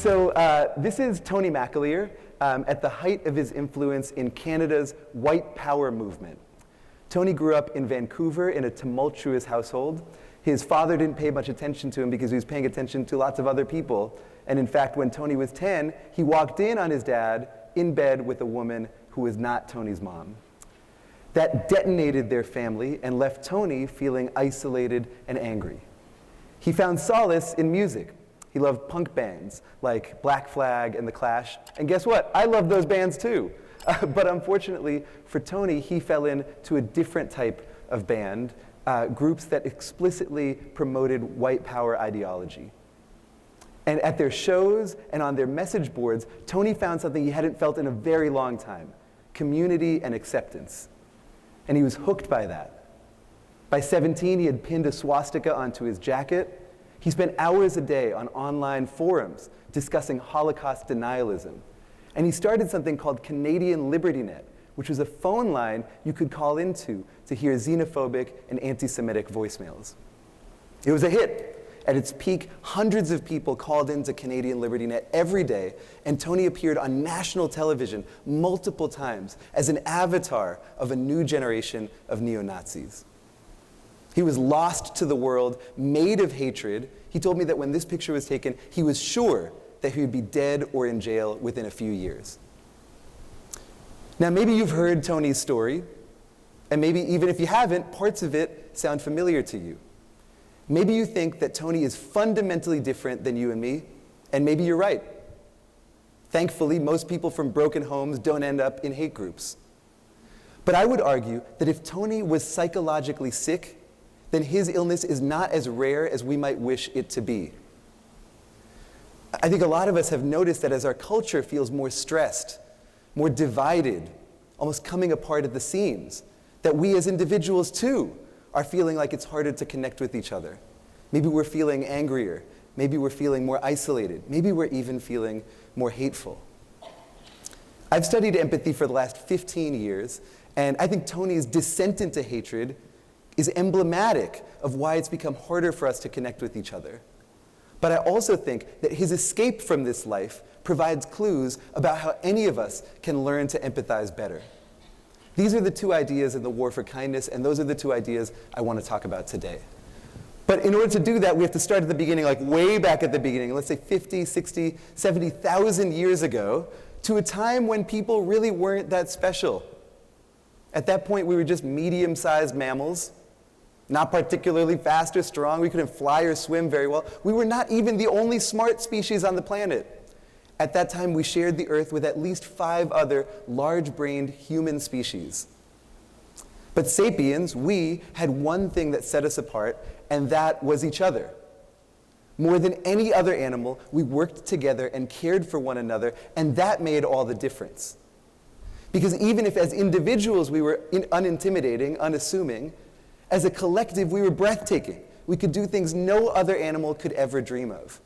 This is Tony McAleer at the height of his influence in Canada's white power movement. Tony grew up in Vancouver in a tumultuous household. His father didn't pay much attention to him because he was paying attention to lots of other people. And in fact, when Tony was 10, he walked in on his dad in bed with a woman who was not Tony's mom. That detonated their family and left Tony feeling isolated and angry. He found solace in music. He loved punk bands like Black Flag and The Clash. And guess what? I love those bands too. But unfortunately for Tony, he fell into a different type of band, groups that explicitly promoted white power ideology. And at their shows and on their message boards, Tony found something he hadn't felt in a very long time: community and acceptance. And he was hooked by that. By 17, he had pinned a swastika onto his jacket. He spent hours a day on online forums discussing Holocaust denialism. And he started something called Canadian Liberty Net, which was a phone line you could call into to hear xenophobic and anti-Semitic voicemails. It was a hit. At its peak, hundreds of people called into Canadian Liberty Net every day, and Tony appeared on national television multiple times as an avatar of a new generation of neo-Nazis. He was lost to the world, made of hatred. He told me that when this picture was taken, he was sure that he would be dead or in jail within a few years. Now, maybe you've heard Tony's story, and maybe even if you haven't, parts of it sound familiar to you. Maybe you think that Tony is fundamentally different than you and me, and maybe you're right. Thankfully, most people from broken homes don't end up in hate groups. But I would argue that if Tony was psychologically sick, then his illness is not as rare as we might wish it to be. I think a lot of us have noticed that as our culture feels more stressed, more divided, almost coming apart at the seams, that we as individuals too are feeling like it's harder to connect with each other. Maybe we're feeling angrier. Maybe we're feeling more isolated. Maybe we're even feeling more hateful. I've studied empathy for the last 15 years, and I think Tony's descent into hatred is emblematic of why it's become harder for us to connect with each other. But I also think that his escape from this life provides clues about how any of us can learn to empathize better. These are the two ideas in the War for Kindness, and those are the two ideas I want to talk about today. But in order to do that, we have to start at the beginning, like way back at the beginning, let's say 50, 60, 70,000 years ago, to a time when people really weren't that special. At that point, we were just medium-sized mammals, not particularly fast or strong. We couldn't fly or swim very well. We were not even the only smart species on the planet. At that time, we shared the Earth with at least 5 other large-brained human species. But sapiens, we, had one thing that set us apart, and that was each other. More than any other animal, we worked together and cared for one another, and that made all the difference. Because even if as individuals we were unintimidating, unassuming, as a collective we were breathtaking. We could do things no other animal could ever dream of.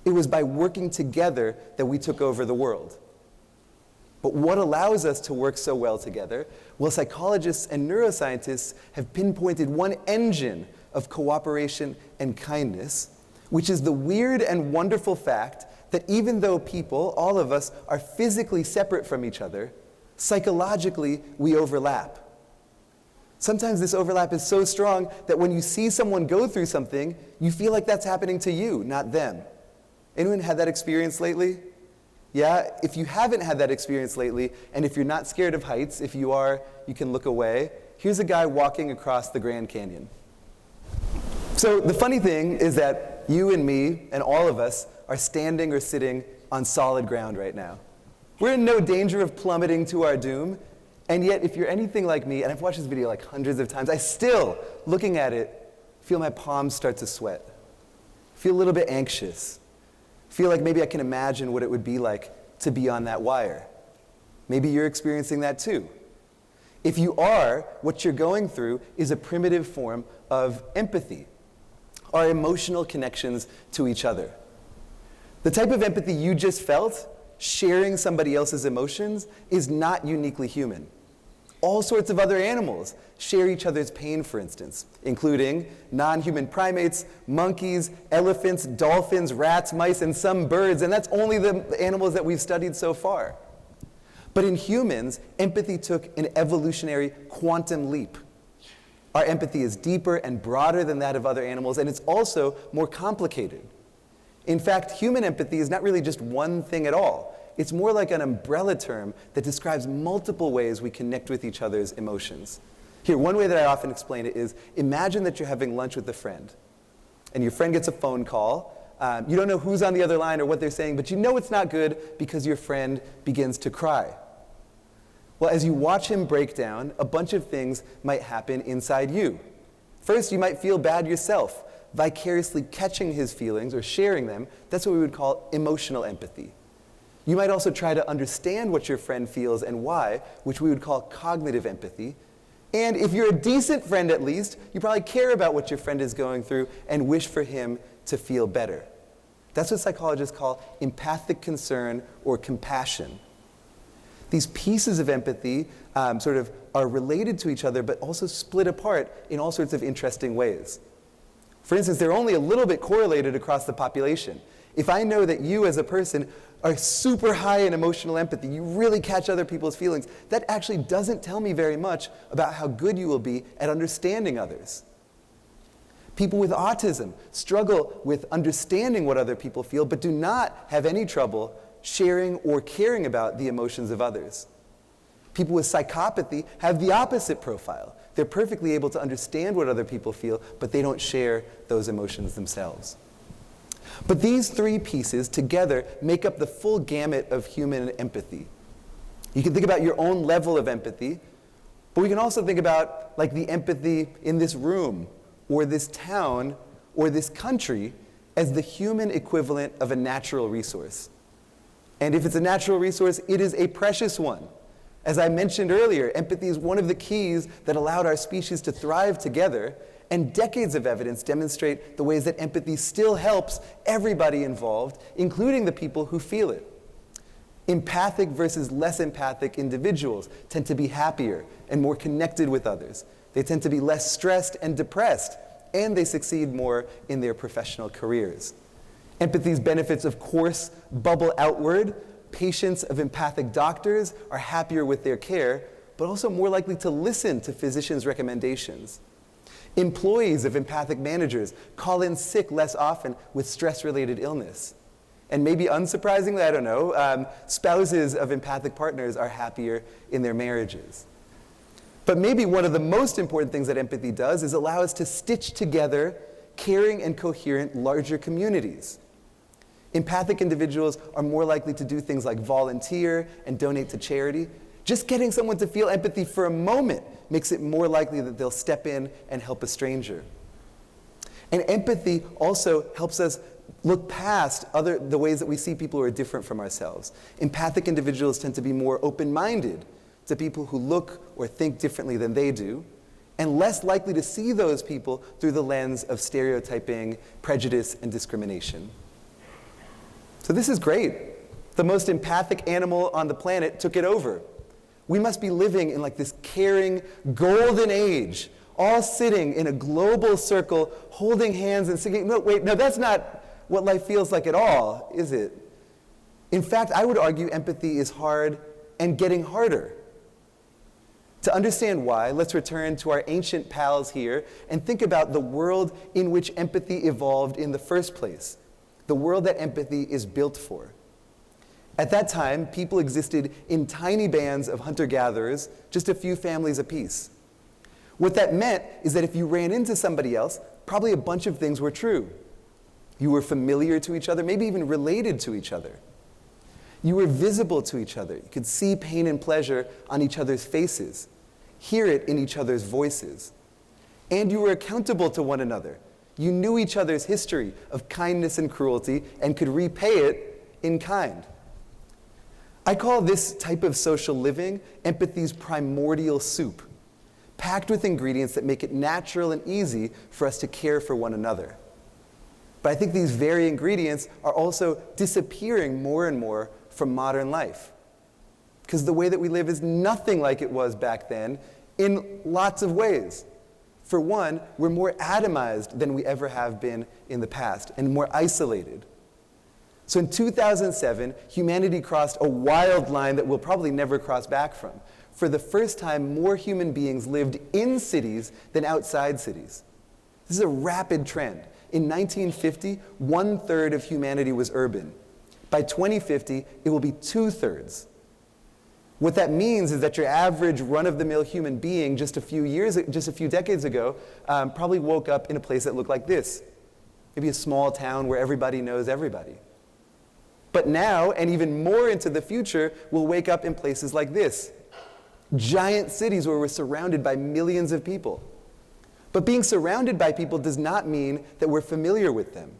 It was by working together that we took over the world. But what allows us to work so well together? Well, psychologists and neuroscientists have pinpointed one engine of cooperation and kindness, which is the weird and wonderful fact that even though people, all of us, are physically separate from each other, psychologically we overlap. Sometimes this overlap is so strong that when you see someone go through something, you feel like that's happening to you, not them. Anyone had that experience lately? Yeah? If you haven't had that experience lately, and if you're not scared of heights, if you are, you can look away. Here's a guy walking across the Grand Canyon. So the funny thing is that you and me and all of us are standing or sitting on solid ground right now. We're in no danger of plummeting to our doom, and yet if you're anything like me, and I've watched this video like hundreds of times, I still, looking at it, feel my palms start to sweat. Feel a little bit anxious. Feel like maybe I can imagine what it would be like to be on that wire. Maybe you're experiencing that too. If you are, what you're going through is a primitive form of empathy, our emotional connections to each other. The type of empathy you just felt, sharing somebody else's emotions, is not uniquely human. All sorts of other animals share each other's pain, for instance, including non-human primates, monkeys, elephants, dolphins, rats, mice, and some birds, and that's only the animals that we've studied so far. But in humans, empathy took an evolutionary quantum leap. Our empathy is deeper and broader than that of other animals, and it's also more complicated. In fact, human empathy is not really just one thing at all. It's more like an umbrella term that describes multiple ways we connect with each other's emotions. Here, one way that I often explain it is, imagine that you're having lunch with a friend, and your friend gets a phone call. You don't know who's on the other line or what they're saying, but you know it's not good because your friend begins to cry. Well, as you watch him break down, a bunch of things might happen inside you. First, you might feel bad yourself, vicariously catching his feelings or sharing them. That's what we would call emotional empathy. You might also try to understand what your friend feels and why, which we would call cognitive empathy. And if you're a decent friend at least, you probably care about what your friend is going through and wish for him to feel better. That's what psychologists call empathic concern or compassion. These pieces of empathy sort of are related to each other, but also split apart in all sorts of interesting ways. For instance, they're only a little bit correlated across the population. If I know that you as a person are super high in emotional empathy, you really catch other people's feelings, that actually doesn't tell me very much about how good you will be at understanding others. People with autism struggle with understanding what other people feel, but do not have any trouble sharing or caring about the emotions of others. People with psychopathy have the opposite profile. They're perfectly able to understand what other people feel, but they don't share those emotions themselves. But these three pieces together make up the full gamut of human empathy. You can think about your own level of empathy, but we can also think about like the empathy in this room, or this town, or this country as the human equivalent of a natural resource. And if it's a natural resource, it is a precious one. As I mentioned earlier, empathy is one of the keys that allowed our species to thrive together, and decades of evidence demonstrate the ways that empathy still helps everybody involved, including the people who feel it. Empathic versus less empathic individuals tend to be happier and more connected with others. They tend to be less stressed and depressed, and they succeed more in their professional careers. Empathy's benefits, of course, bubble outward. Patients of empathic doctors are happier with their care, but also more likely to listen to physicians' recommendations. Employees of empathic managers call in sick less often with stress-related illness. And maybe unsurprisingly, I don't know, spouses of empathic partners are happier in their marriages. But maybe one of the most important things that empathy does is allow us to stitch together caring and coherent larger communities. Empathic individuals are more likely to do things like volunteer and donate to charity. Just getting someone to feel empathy for a moment makes it more likely that they'll step in and help a stranger. And empathy also helps us look past the ways that we see people who are different from ourselves. Empathic individuals tend to be more open-minded to people who look or think differently than they do, and less likely to see those people through the lens of stereotyping, prejudice, and discrimination. So this is great. The most empathic animal on the planet took it over. We must be living in like this caring golden age, all sitting in a global circle, holding hands and singing. No, wait, no, that's not what life feels like at all, is it? In fact, I would argue empathy is hard and getting harder. To understand why, let's return to our ancient pals here and think about the world in which empathy evolved in the first place, the world that empathy is built for. At that time, people existed in tiny bands of hunter-gatherers, just a few families apiece. What that meant is that if you ran into somebody else, probably a bunch of things were true. You were familiar to each other, maybe even related to each other. You were visible to each other. You could see pain and pleasure on each other's faces, hear it in each other's voices. And you were accountable to one another. You knew each other's history of kindness and cruelty and could repay it in kind. I call this type of social living empathy's primordial soup, packed with ingredients that make it natural and easy for us to care for one another. But I think these very ingredients are also disappearing more and more from modern life. because the way that we live is nothing like it was back then in lots of ways. For one, we're more atomized than we ever have been in the past, and more isolated. So in 2007, humanity crossed a wild line that we'll probably never cross back from. For the first time, more human beings lived in cities than outside cities. This is a rapid trend. In 1950, 1/3 of humanity was urban. By 2050, it will be 2/3. What that means is that your average run-of-the-mill human being just a few decades ago probably woke up in a place that looked like this. Maybe a small town where everybody knows everybody. But now, and even more into the future, we'll wake up in places like this. Giant cities where we're surrounded by millions of people. But being surrounded by people does not mean that we're familiar with them.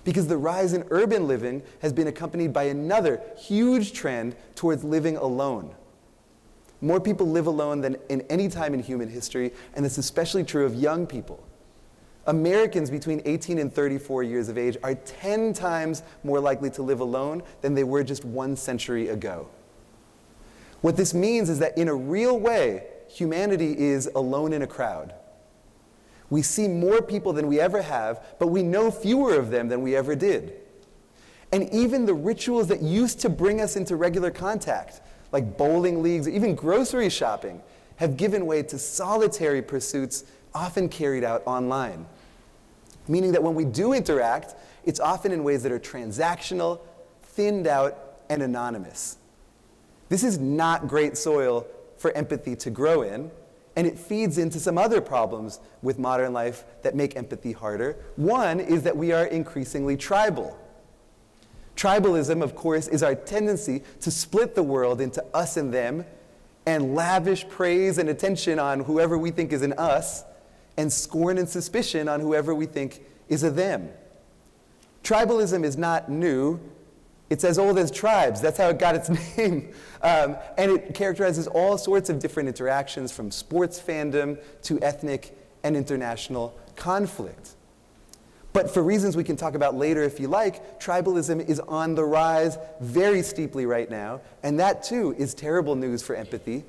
Because the rise in urban living has been accompanied by another huge trend towards living alone. More people live alone than in any time in human history, and it's especially true of young people. Americans between 18 and 34 years of age are 10 times more likely to live alone than they were just 1 century ago. What this means is that in a real way, humanity is alone in a crowd. We see more people than we ever have, but we know fewer of them than we ever did. And even the rituals that used to bring us into regular contact, like bowling leagues, or even grocery shopping, have given way to solitary pursuits often carried out online. Meaning that when we do interact, it's often in ways that are transactional, thinned out, and anonymous. This is not great soil for empathy to grow in, and it feeds into some other problems with modern life that make empathy harder. One is that we are increasingly tribal. Tribalism, of course, is our tendency to split the world into us and them, and lavish praise and attention on whoever we think is an us, and scorn and suspicion on whoever we think is a them. Tribalism is not new. It's as old as tribes. That's how it got its name. And it characterizes all sorts of different interactions, from sports fandom to ethnic and international conflict. But for reasons we can talk about later if you like, tribalism is on the rise very steeply right now, and that too is terrible news for empathy,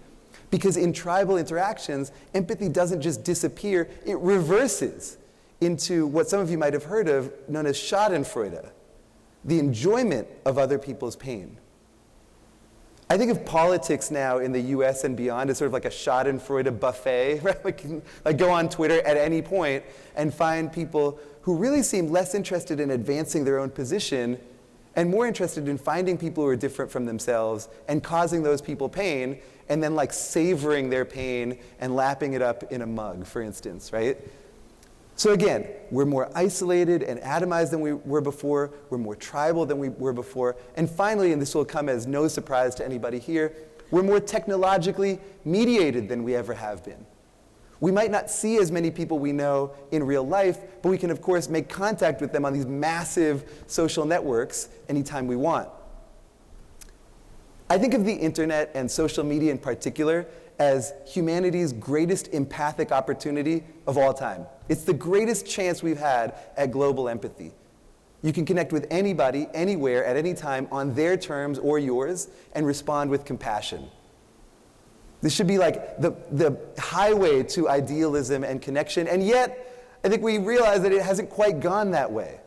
because in tribal interactions, empathy doesn't just disappear, it reverses into what some of you might have heard of, known as schadenfreude, the enjoyment of other people's pain. I think of politics now in the US and beyond as sort of like a schadenfreude buffet, right? Like go on Twitter at any point and find people who really seem less interested in advancing their own position and more interested in finding people who are different from themselves and causing those people pain, and then like savoring their pain and lapping it up in a mug, for instance, right? So again, we're more isolated and atomized than we were before, we're more tribal than we were before, and finally, and this will come as no surprise to anybody here, we're more technologically mediated than we ever have been. We might not see as many people we know in real life, but we can of course make contact with them on these massive social networks anytime we want. I think of the internet and social media in particular as humanity's greatest empathic opportunity of all time. It's the greatest chance we've had at global empathy. You can connect with anybody, anywhere, at any time, on their terms or yours, and respond with compassion. This should be like the highway to idealism and connection, and yet, I think we realize that it hasn't quite gone that way.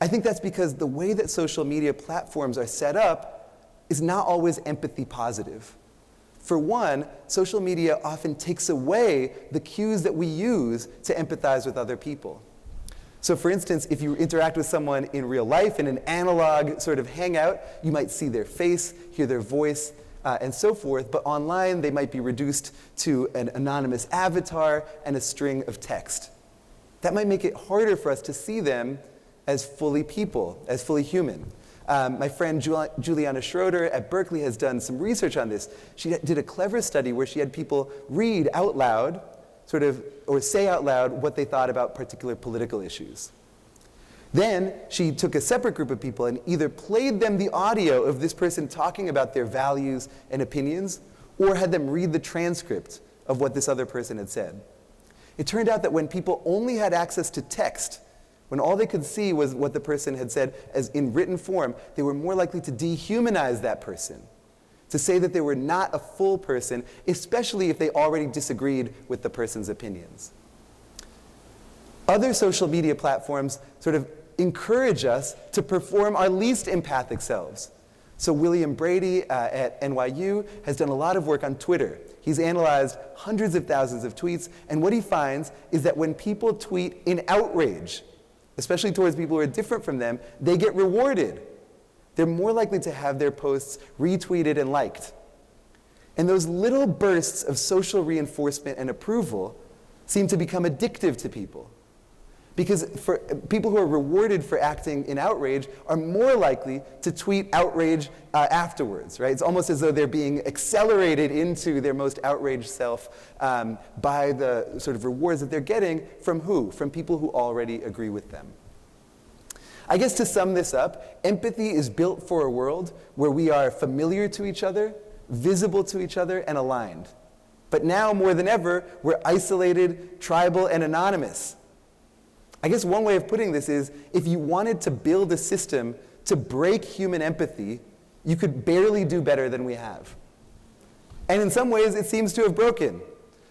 I think that's because the way that social media platforms are set up is not always empathy positive. For one, social media often takes away the cues that we use to empathize with other people. So for instance, if you interact with someone in real life in an analog sort of hangout, you might see their face, hear their voice, and so forth, but online they might be reduced to an anonymous avatar and a string of text. That might make it harder for us to see them as fully people, as fully human. My friend Juliana Schroeder at Berkeley has done some research on this. She did a clever study where she had people read out loud, or say out loud what they thought about particular political issues. Then she took a separate group of people and either played them the audio of this person talking about their values and opinions, or had them read the transcript of what this other person had said. It turned out that when people only had access to text, when all they could see was what the person had said as in written form, they were more likely to dehumanize that person. to say that they were not a full person, especially if they already disagreed with the person's opinions. Other social media platforms sort of encourage us to perform our least empathic selves. So William Brady at NYU has done a lot of work on Twitter. He's analyzed hundreds of thousands of tweets, and what he finds is that when people tweet in outrage, especially towards people who are different from them, they get rewarded. They're more likely to have their posts retweeted and liked. And those little bursts of social reinforcement and approval seem to become addictive to people. Because for people who are rewarded for acting in outrage are more likely to tweet outrage afterwards, right? It's almost as though they're being accelerated into their most outraged self by the sort of rewards that they're getting from who? From people who already agree with them. I guess to sum this up, empathy is built for a world where we are familiar to each other, visible to each other, and aligned. But now, more than ever, we're isolated, tribal, and anonymous. I guess one way of putting this is, if you wanted to build a system to break human empathy, you could barely do better than we have. And in some ways, it seems to have broken.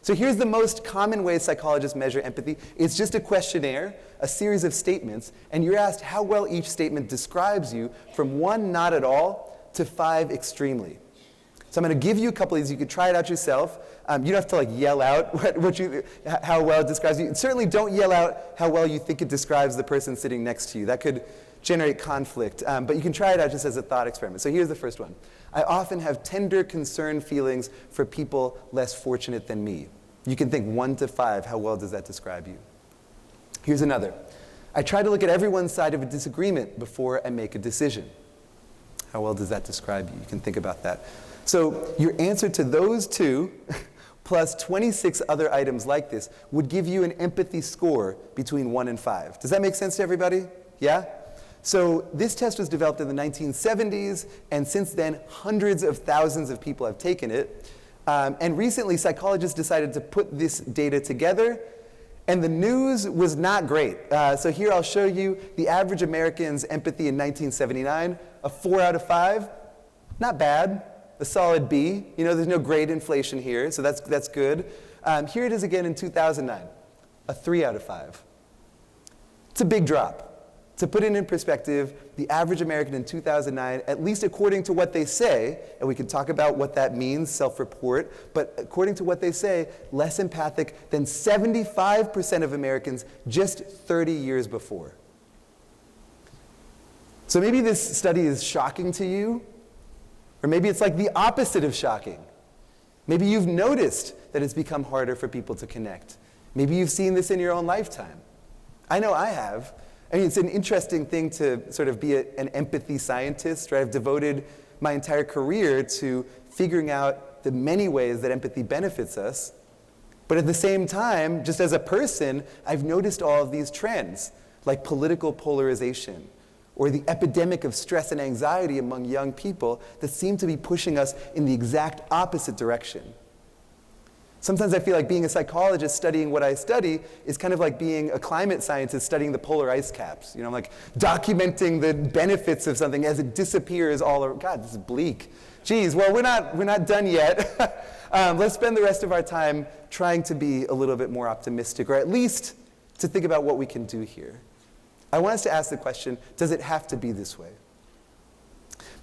So here's the most common way psychologists measure empathy. It's just a questionnaire, a series of statements, and you're asked how well each statement describes you from 1, not at all, to 5, extremely. So I'm going to give you a couple of these. You could try it out yourself. You don't have to yell out how well it describes you. And certainly don't yell out how well you think it describes the person sitting next to you. That could generate conflict. But you can try it out just as a thought experiment. So here's the first one. I often have tender, concerned feelings for people less fortunate than me. You can think 1 to 5. How well does that describe you? Here's another. I try to look at everyone's side of a disagreement before I make a decision. How well does that describe you? You can think about that. So your answer to those two, plus 26 other items like this, would give you an empathy score between 1 and 5. Does that make sense to everybody? Yeah? So this test was developed in the 1970s, and since then, hundreds of thousands of people have taken it. And recently, psychologists decided to put this data together, and the news was not great. So here I'll show you the average American's empathy in 1979, a 4 out of 5. Not bad. A solid B. You know, there's no grade inflation here, so that's good. Here it is again in 2009, a 3 out of 5. It's a big drop. To put it in perspective, the average American in 2009, at least according to what they say, and we can talk about what that means, self-report, but according to what they say, less empathic than 75% of Americans just 30 years before. So maybe this study is shocking to you, or maybe it's like the opposite of shocking. Maybe you've noticed that it's become harder for people to connect. Maybe you've seen this in your own lifetime. I know I have. I mean, it's an interesting thing to sort of be an empathy scientist, right? I've devoted my entire career to figuring out the many ways that empathy benefits us. But at the same time, just as a person, I've noticed all of these trends, like political polarization, or the epidemic of stress and anxiety among young people that seem to be pushing us in the exact opposite direction. Sometimes I feel like being a psychologist studying what I study is kind of like being a climate scientist studying the polar ice caps. You know, I'm like documenting the benefits of something as it disappears all over. God, this is bleak. Geez, well, we're not done yet. Let's spend the rest of our time trying to be a little bit more optimistic, or at least to think about what we can do here. I want us to ask the question, does it have to be this way?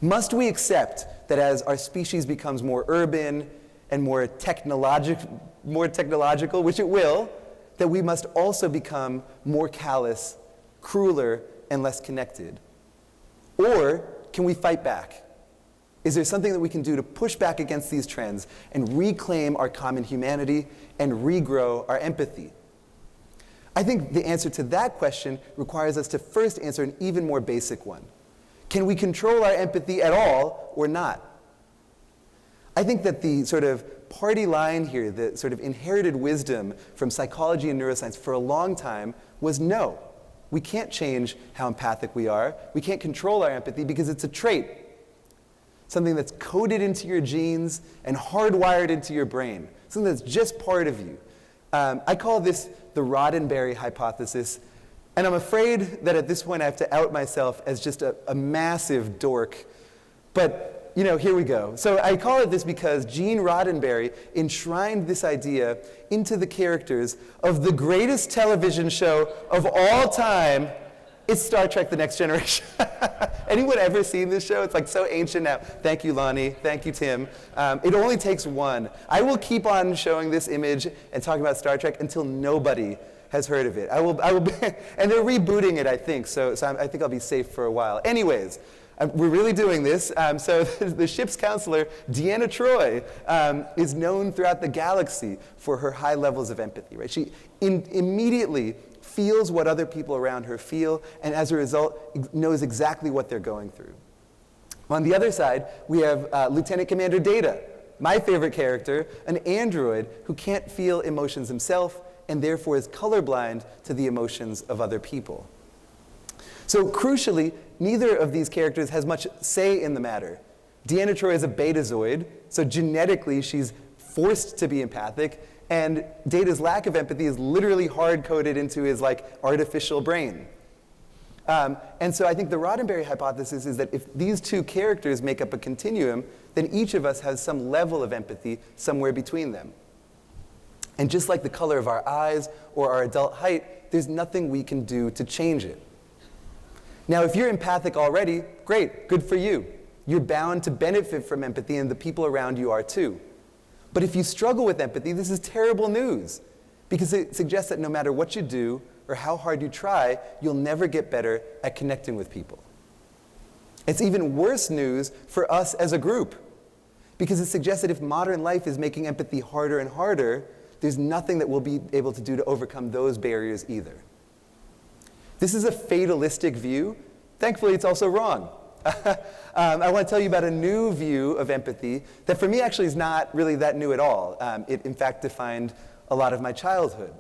Must we accept that as our species becomes more urban and more technological, which it will, that we must also become more callous, crueler, and less connected? Or can we fight back? Is there something that we can do to push back against these trends and reclaim our common humanity and regrow our empathy? I think the answer to that question requires us to first answer an even more basic one. Can we control our empathy at all or not? I think that the sort of party line here, the sort of inherited wisdom from psychology and neuroscience for a long time was no. We can't change how empathic we are. We can't control our empathy because it's a trait, something that's coded into your genes and hardwired into your brain, something that's just part of you. I call this the Roddenberry hypothesis, and I'm afraid that at this point I have to out myself as just a massive dork. But here we go. So I call it this because Gene Roddenberry enshrined this idea into the characters of the greatest television show of all time. It's Star Trek: The Next Generation. Anyone ever seen this show? It's like so ancient now. Thank you, Lonnie. Thank you, Tim. It only takes one. I will keep on showing this image and talking about Star Trek until nobody has heard of it. I will be, and they're rebooting it, I think, so I think I'll be safe for a while. Anyways, we're really doing this. So the ship's counselor, Deanna Troi, is known throughout the galaxy for her high levels of empathy, right? She immediately feels what other people around her feel, and as a result, knows exactly what they're going through. On the other side, we have Lieutenant Commander Data, my favorite character, an android who can't feel emotions himself, and therefore is colorblind to the emotions of other people. So crucially, neither of these characters has much say in the matter. Deanna Troi is a betazoid, so genetically she's forced to be empathic, and Data's lack of empathy is literally hard-coded into his artificial brain. And so I think the Roddenberry hypothesis is that if these two characters make up a continuum, then each of us has some level of empathy somewhere between them. And just like the color of our eyes or our adult height, there's nothing we can do to change it. Now, if you're empathic already, great, good for you. You're bound to benefit from empathy, and the people around you are too. But if you struggle with empathy, this is terrible news, because it suggests that no matter what you do or how hard you try, you'll never get better at connecting with people. It's even worse news for us as a group, because it suggests that if modern life is making empathy harder and harder, there's nothing that we'll be able to do to overcome those barriers either. This is a fatalistic view. Thankfully, it's also wrong. I want to tell you about a new view of empathy that for me actually is not really that new at all. It in fact defined a lot of my childhood.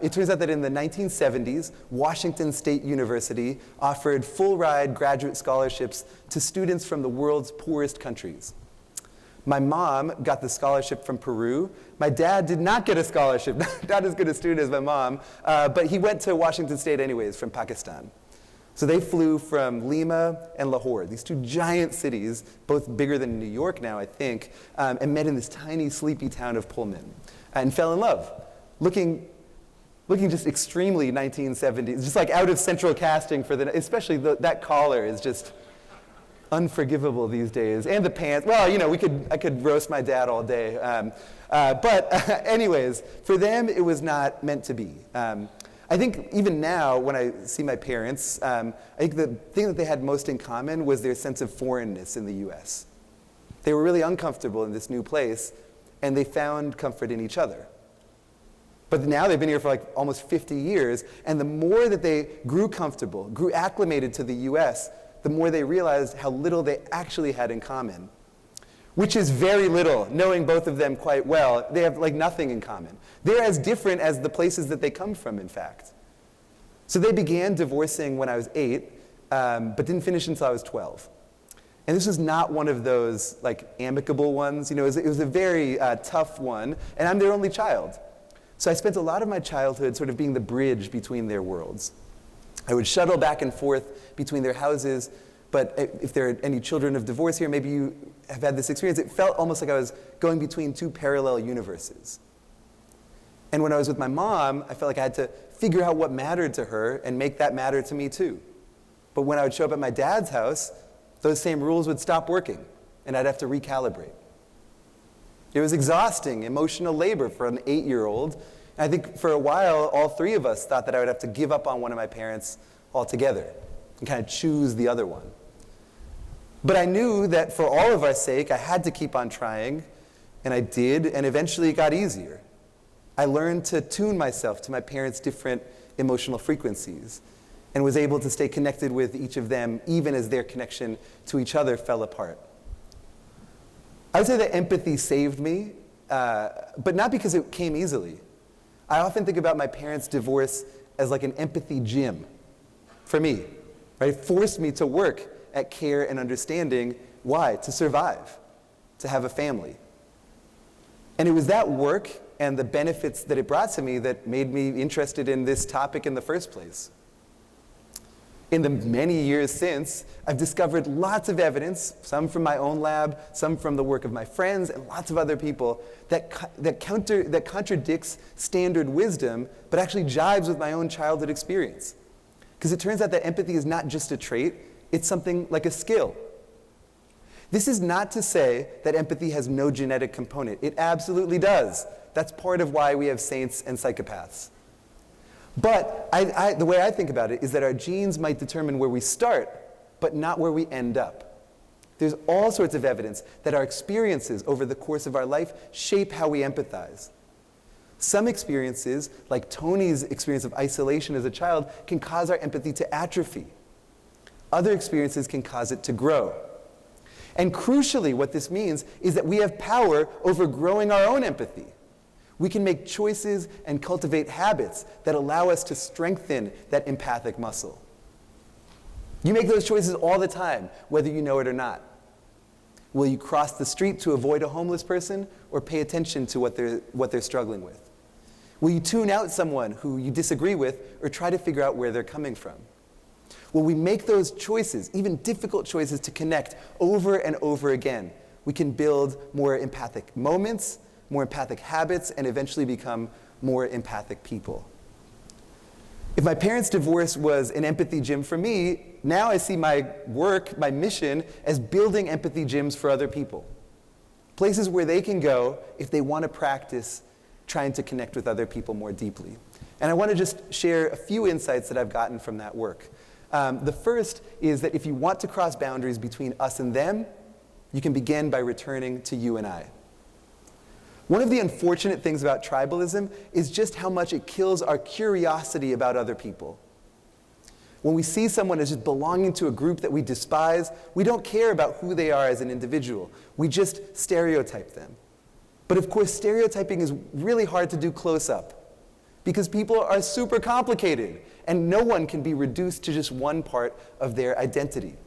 It turns out that in the 1970s, Washington State University offered full-ride graduate scholarships to students from the world's poorest countries. My mom got the scholarship from Peru. My dad did not get a scholarship, not as good a student as my mom, but he went to Washington State anyways from Pakistan. So they flew from Lima and Lahore, these two giant cities, both bigger than New York now, I think, and met in this tiny, sleepy town of Pullman, and fell in love, looking just extremely 1970s, just like out of central casting for especially that collar is just unforgivable these days, and the pants. Well, I could roast my dad all day. But anyways, for them, it was not meant to be. I think even now, when I see my parents, I think the thing that they had most in common was their sense of foreignness in the US. They were really uncomfortable in this new place, and they found comfort in each other. But now they've been here for almost 50 years, and the more that they grew comfortable, grew acclimated to the US, the more they realized how little they actually had in common, which is very little. Knowing both of them quite well, they have nothing in common. They're as different as the places that they come from, in fact. So they began divorcing when I was 8, but didn't finish until I was 12. And this was not one of those amicable ones. It was a very tough one, and I'm their only child. So I spent a lot of my childhood sort of being the bridge between their worlds. I would shuttle back and forth between their houses, but if there are any children of divorce here, maybe you have had this experience, it felt almost like I was going between two parallel universes. And when I was with my mom, I felt like I had to figure out what mattered to her and make that matter to me too. But when I would show up at my dad's house, those same rules would stop working, and I'd have to recalibrate. It was exhausting, emotional labor for an 8-year-old. I think for a while, all three of us thought that I would have to give up on one of my parents altogether and kind of choose the other one. But I knew that for all of our sake, I had to keep on trying, and I did, and eventually it got easier. I learned to tune myself to my parents' different emotional frequencies and was able to stay connected with each of them even as their connection to each other fell apart. I would say that empathy saved me, but not because it came easily. I often think about my parents' divorce as an empathy gym for me. Right? It forced me to work at care and understanding. Why? To survive, to have a family. And it was that work and the benefits that it brought to me that made me interested in this topic in the first place. In the many years since, I've discovered lots of evidence, some from my own lab, some from the work of my friends, and lots of other people, that contradicts standard wisdom, but actually jives with my own childhood experience. Because it turns out that empathy is not just a trait, it's something like a skill. This is not to say that empathy has no genetic component. It absolutely does. That's part of why we have saints and psychopaths. But the way I think about it is that our genes might determine where we start, but not where we end up. There's all sorts of evidence that our experiences over the course of our life shape how we empathize. Some experiences, like Tony's experience of isolation as a child, can cause our empathy to atrophy. Other experiences can cause it to grow. And crucially, what this means is that we have power over growing our own empathy. We can make choices and cultivate habits that allow us to strengthen that empathic muscle. You make those choices all the time, whether you know it or not. Will you cross the street to avoid a homeless person, or pay attention to what they're struggling with? Will you tune out someone who you disagree with, or try to figure out where they're coming from? When we make those choices, even difficult choices to connect over and over again, we can build more empathic moments, more empathic habits, and eventually become more empathic people. If my parents' divorce was an empathy gym for me, now I see my work, my mission, as building empathy gyms for other people. Places where they can go if they want to practice trying to connect with other people more deeply. And I want to just share a few insights that I've gotten from that work. The first is that if you want to cross boundaries between us and them, you can begin by returning to you and I. One of the unfortunate things about tribalism is just how much it kills our curiosity about other people. When we see someone as just belonging to a group that we despise, we don't care about who they are as an individual. We just stereotype them. But of course, stereotyping is really hard to do close up, because people are super complicated, and no one can be reduced to just one part of their identity.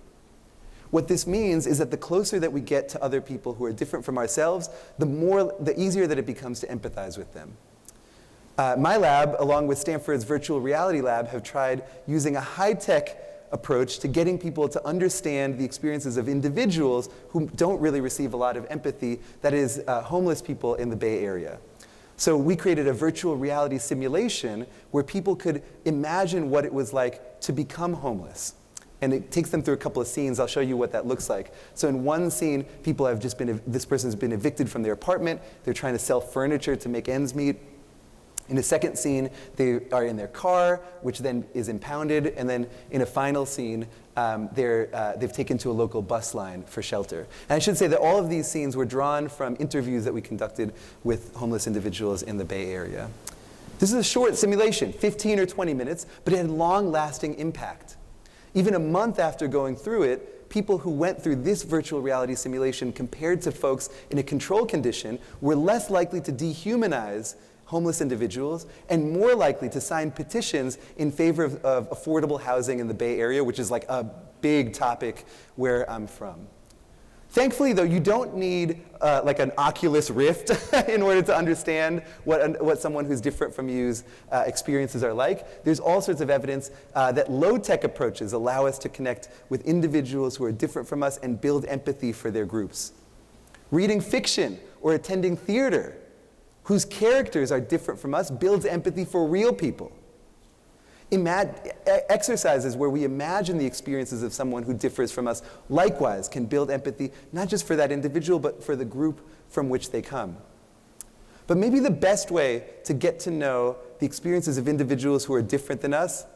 What this means is that the closer that we get to other people who are different from ourselves, the easier that it becomes to empathize with them. My lab, along with Stanford's virtual reality lab, have tried using a high-tech approach to getting people to understand the experiences of individuals who don't really receive a lot of empathy, that is, homeless people in the Bay Area. So we created a virtual reality simulation where people could imagine what it was like to become homeless. And it takes them through a couple of scenes. I'll show you what that looks like. So in one scene, this person's been evicted from their apartment. They're trying to sell furniture to make ends meet. In a second scene, they are in their car, which then is impounded. And then in a final scene, they've taken to a local bus line for shelter. And I should say that all of these scenes were drawn from interviews that we conducted with homeless individuals in the Bay Area. This is a short simulation, 15 or 20 minutes, but it had long-lasting impact. Even a month after going through it, people who went through this virtual reality simulation compared to folks in a control condition were less likely to dehumanize homeless individuals and more likely to sign petitions in favor of affordable housing in the Bay Area, which is like a big topic where I'm from. Thankfully, though, you don't need like an Oculus Rift in order to understand what someone who's different from you's experiences are like. There's all sorts of evidence that low-tech approaches allow us to connect with individuals who are different from us and build empathy for their groups. Reading fiction or attending theater, whose characters are different from us, builds empathy for real people. Exercises where we imagine the experiences of someone who differs from us likewise can build empathy, not just for that individual, but for the group from which they come. But maybe the best way to get to know the experiences of individuals who are different than us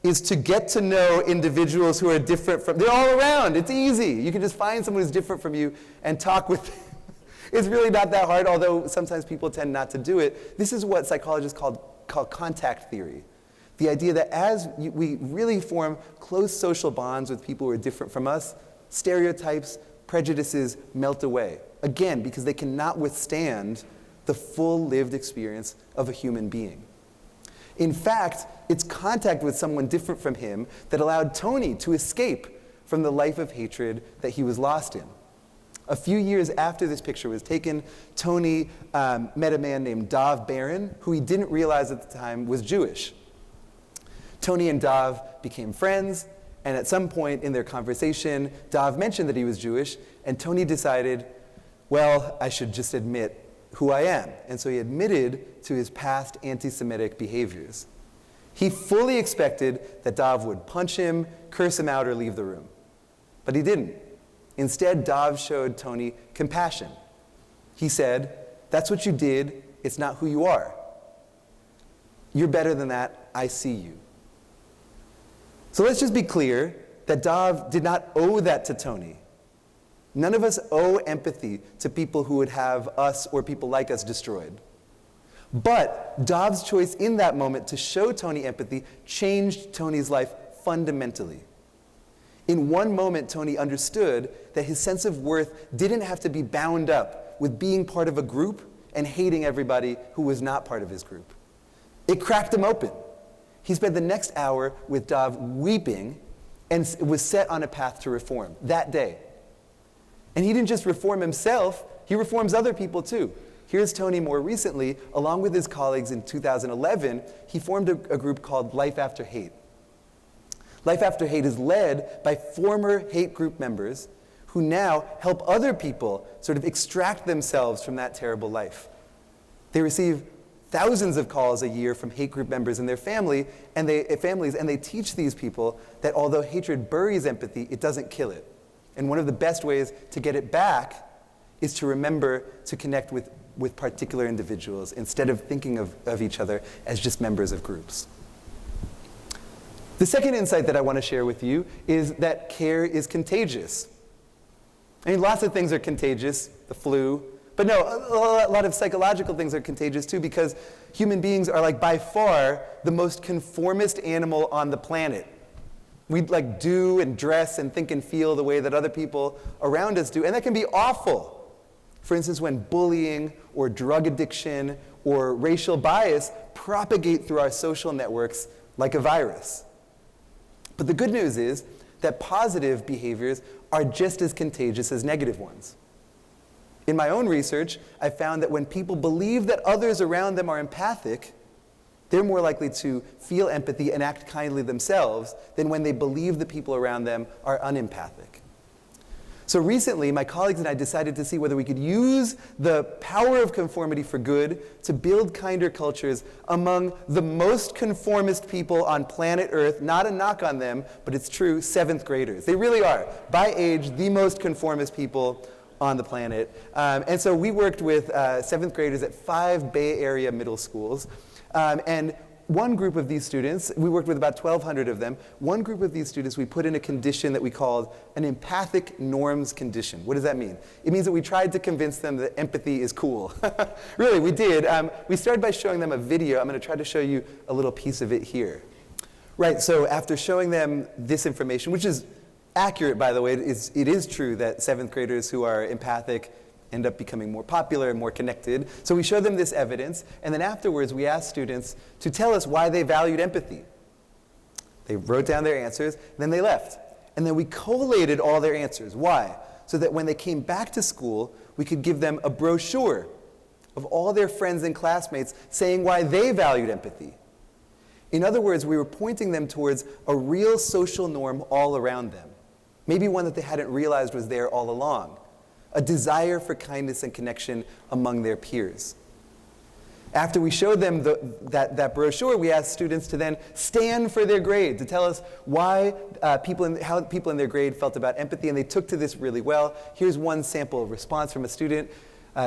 is to get to know individuals who are different from, they're all around, it's easy. You can just find someone who's different from you and talk with them. It's really not that hard, although sometimes people tend not to do it. This is what psychologists call contact theory. The idea that as we really form close social bonds with people who are different from us, stereotypes, prejudices melt away. Again, because they cannot withstand the full lived experience of a human being. In fact, it's contact with someone different from him that allowed Tony to escape from the life of hatred that he was lost in. A few years after this picture was taken, Tony met a man named Dov Baron, who he didn't realize at the time was Jewish. Tony and Dov became friends, And at some point in their conversation, Dov mentioned that he was Jewish, and Tony decided, well, I should just admit who I am. And so he admitted to his past anti-Semitic behaviors. He fully expected that Dov would punch him, curse him out, or leave the room. But he didn't. Instead, Dov showed Tony compassion. He said, "That's what you did, it's not who you are. You're better than that, I see you." So let's just be clear that Dov did not owe that to Tony. None of us owe empathy to people who would have us or people like us destroyed. But Dov's choice in that moment to show Tony empathy changed Tony's life fundamentally. In one moment, Tony understood that his sense of worth didn't have to be bound up with being part of a group and hating everybody who was not part of his group. It cracked him open. He spent the next hour with Dov weeping and was set on a path to reform that day. And he didn't just reform himself, he reforms other people too. Here's Tony more recently, along with his colleagues in 2011, he formed a group called Life After Hate. Life After Hate is led by former hate group members who now help other people sort of extract themselves from that terrible life. They receive thousands of calls a year from hate group members and their families, and they teach these people that although hatred buries empathy, it doesn't kill it. And one of the best ways to get it back is to remember to connect with particular individuals instead of thinking of each other as just members of groups. The second insight that I want to share with you is that care is contagious. I mean, lots of things are contagious, the flu, but no, a lot of psychological things are contagious too, because human beings are like by far the most conformist animal on the planet. We like do and dress and think and feel the way that other people around us do, and that can be awful. For instance, when bullying or drug addiction or racial bias propagate through our social networks like a virus. But the good news is that positive behaviors are just as contagious as negative ones. In my own research, I found that when people believe that others around them are empathic, they're more likely to feel empathy and act kindly themselves than when they believe the people around them are unempathic. So recently, my colleagues and I decided to see whether we could use the power of conformity for good to build kinder cultures among the most conformist people on planet Earth. Not a knock on them, but it's true, 7th graders. They really are, by age, the most conformist people on the planet. And so we worked with 7th graders at 5 Bay Area middle schools. And one group of these students, we worked with about 1,200 of them, one group of these students we put in a condition that we called an empathic norms condition. What does that mean? It means that we tried to convince them that empathy is cool. Really, we did. We started by showing them a video. I'm going to try to show you a little piece of it here. Right, so after showing them this information, which is accurate, by the way, it is true that 7th graders who are empathic end up becoming more popular and more connected. So we showed them this evidence, and then afterwards we asked students to tell us why they valued empathy. They wrote down their answers, then they left. And then we collated all their answers. Why? So that when they came back to school, we could give them a brochure of all their friends and classmates saying why they valued empathy. In other words, we were pointing them towards a real social norm all around them. Maybe one that they hadn't realized was there all along. A desire for kindness and connection among their peers. After we showed them that brochure, we asked students to then stand for their grade, to tell us why how people in their grade felt about empathy, and they took to this really well. Here's one sample response from a student.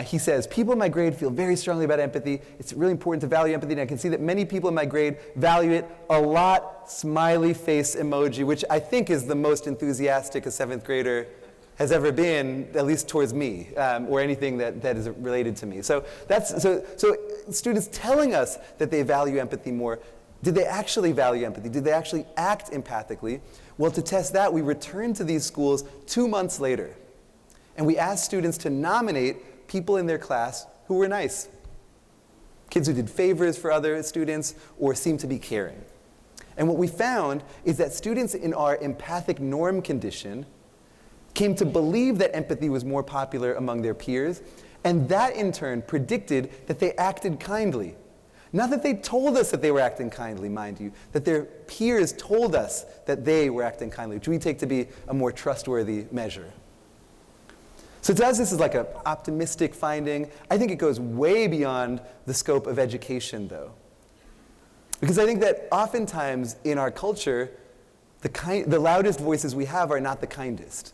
He says, "People in my grade feel very strongly about empathy. It's really important to value empathy, and I can see that many people in my grade value it a lot," smiley face emoji, which I think is the most enthusiastic a 7th grader has ever been, at least towards me, or anything that is related to me. So students telling us that they value empathy more. Did they actually value empathy? Did they actually act empathically? Well, to test that, we returned to these schools 2 months later. And we asked students to nominate people in their class who were nice. Kids who did favors for other students or seemed to be caring. And what we found is that students in our empathic norm condition came to believe that empathy was more popular among their peers, and that in turn predicted that they acted kindly. Not that they told us that they were acting kindly, mind you, that their peers told us that they were acting kindly, which we take to be a more trustworthy measure. So to us, this is like an optimistic finding. I think it goes way beyond the scope of education, though. Because I think that oftentimes in our culture, the loudest voices we have are not the kindest.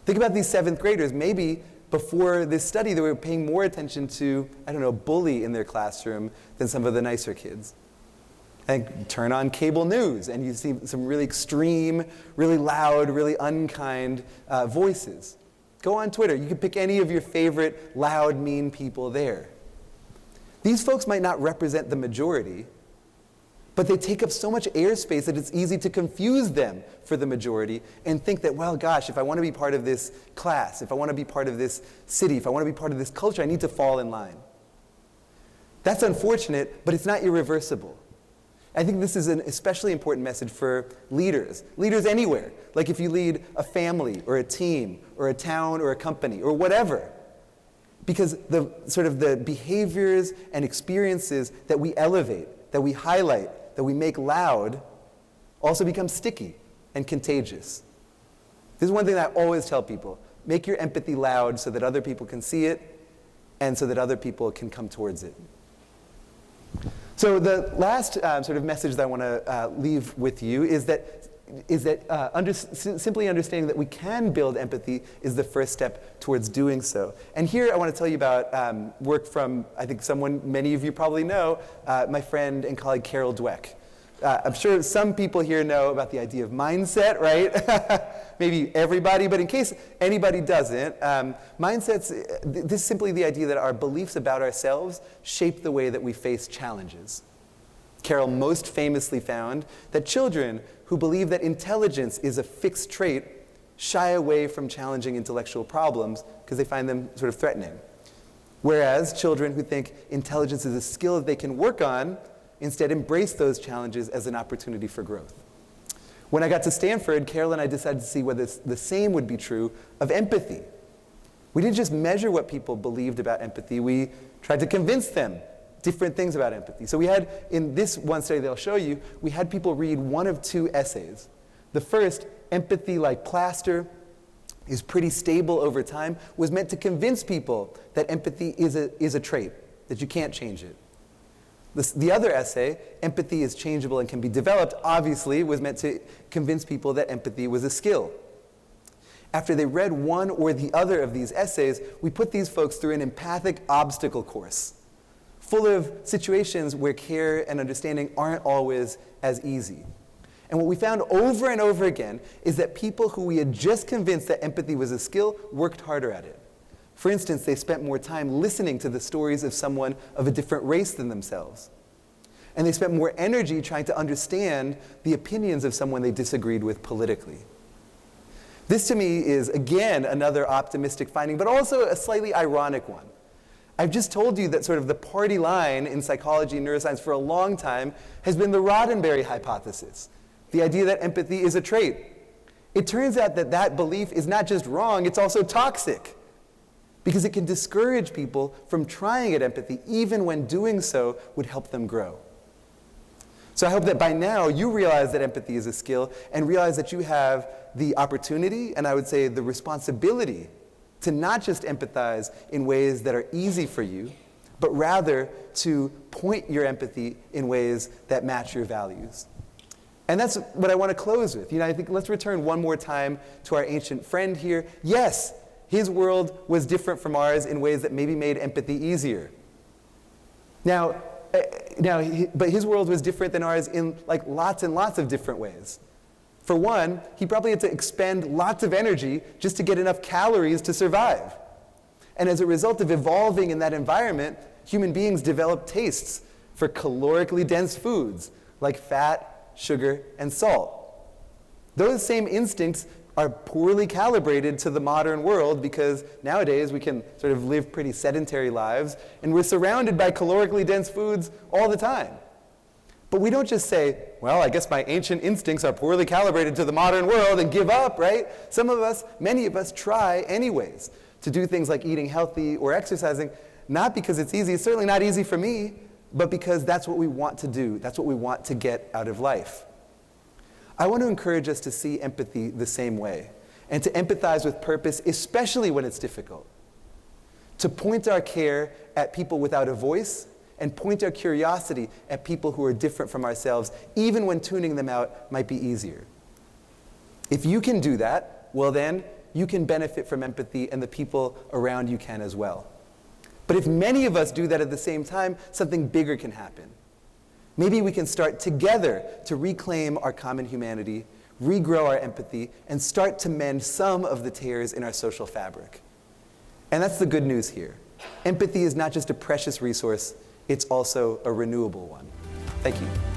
Think about these 7th graders. Maybe before this study, they were paying more attention to, I don't know, a bully in their classroom than some of the nicer kids. And turn on cable news, and you see some really extreme, really loud, really unkind voices. Go on Twitter. You can pick any of your favorite loud, mean people there. These folks might not represent the majority, but they take up so much airspace that it's easy to confuse them for the majority and think that, well, gosh, if I want to be part of this class, if I want to be part of this city, if I want to be part of this culture, I need to fall in line. That's unfortunate, but it's not irreversible. I think this is an especially important message for leaders anywhere. Like if you lead a family or a team or a town or a company or whatever. Because the behaviors and experiences that we elevate, that we highlight, that we make loud, also become sticky and contagious. This is one thing that I always tell people. Make your empathy loud so that other people can see it and so that other people can come towards it. So the last message that I want to leave with you is that simply understanding that we can build empathy is the first step towards doing so. And here I want to tell you about work from, I think many of you probably know, my friend and colleague Carol Dweck. I'm sure some people here know about the idea of mindset, right? Maybe everybody, but in case anybody doesn't, this is simply the idea that our beliefs about ourselves shape the way that we face challenges. Carol most famously found that children who believe that intelligence is a fixed trait shy away from challenging intellectual problems because they find them sort of threatening. Whereas children who think intelligence is a skill that they can work on instead embrace those challenges as an opportunity for growth. When I got to Stanford, Carol and I decided to see whether the same would be true of empathy. We didn't just measure what people believed about empathy, we tried to convince them different things about empathy. So we had, in this one study that I'll show you, we had people read one of 2 essays. The first, Empathy Like Plaster, is pretty stable over time, was meant to convince people that empathy is a trait, that you can't change it. The other essay, Empathy is Changeable and Can Be Developed, obviously was meant to convince people that empathy was a skill. After they read one or the other of these essays, we put these folks through an empathic obstacle course, full of situations where care and understanding aren't always as easy. And what we found over and over again is that people who we had just convinced that empathy was a skill worked harder at it. For instance, they spent more time listening to the stories of someone of a different race than themselves. And they spent more energy trying to understand the opinions of someone they disagreed with politically. This to me is, again, another optimistic finding, but also a slightly ironic one. I've just told you that sort of the party line in psychology and neuroscience for a long time has been the Roddenberry hypothesis, the idea that empathy is a trait. It turns out that that belief is not just wrong, it's also toxic, because it can discourage people from trying at empathy even when doing so would help them grow. So I hope that by now you realize that empathy is a skill and realize that you have the opportunity, and I would say the responsibility, to not just empathize in ways that are easy for you, but rather to point your empathy in ways that match your values. And that's what I want to close with. I think let's return one more time to our ancient friend here. Yes, his world was different from ours in ways that maybe made empathy easier. But his world was different than ours in like lots and lots of different ways. For one, he probably had to expend lots of energy just to get enough calories to survive. And as a result of evolving in that environment, human beings developed tastes for calorically dense foods like fat, sugar, and salt. Those same instincts are poorly calibrated to the modern world because nowadays we can sort of live pretty sedentary lives and we're surrounded by calorically dense foods all the time. But we don't just say, well, I guess my ancient instincts are poorly calibrated to the modern world and give up, right? Many of us try anyways to do things like eating healthy or exercising, not because it's easy. It's certainly not easy for me, but because that's what we want to do. That's what we want to get out of life. I want to encourage us to see empathy the same way, and to empathize with purpose, especially when it's difficult. To point our care at people without a voice, and point our curiosity at people who are different from ourselves, even when tuning them out might be easier. If you can do that, well then, you can benefit from empathy, and the people around you can as well. But if many of us do that at the same time, something bigger can happen. Maybe we can start together to reclaim our common humanity, regrow our empathy, and start to mend some of the tears in our social fabric. And that's the good news here. Empathy is not just a precious resource, it's also a renewable one. Thank you.